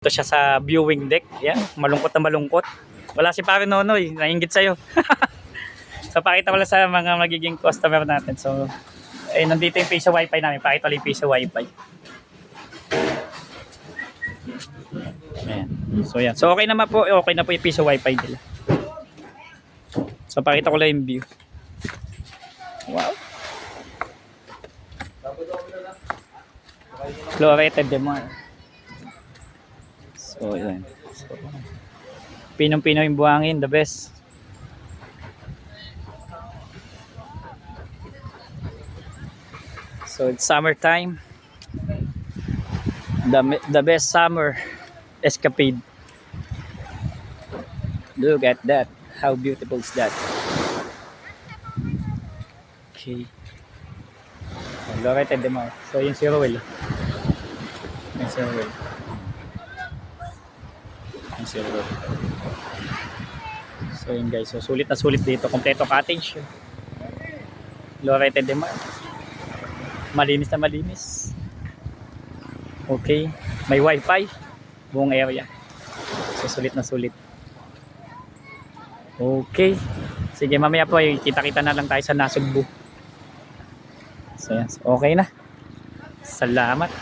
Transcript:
Ito siya sa viewing deck. Yan, malungkot na malungkot. Wala si Pare Nonoy, nainggit sa'yo. So pakita ko lang sa mga magiging customer natin. So, nandito yung piso wifi namin. Pakita ko lang yung piso wifi. Ayan. So yan. So okay naman po, okay na po yung piso wifi nila. So pakita ko lang yung view. Wow. Florated Demar. So yan. So, pinong-pino yung buhangin, the best. So it's summertime. The best summer escapade. Look at that. How beautiful is that? Okay. Florated Demar. So yun si Rowell. Yun si Rowell. So yun guys, so sulit na sulit dito, kompleto cottage. Florated Demar. Malinis na malinis. Okay, may wifi buong area. So sulit na sulit. Okay. Sige, mamaya po kita-kita na lang tayo sa Nasugbu. So yan, okay na. Salamat.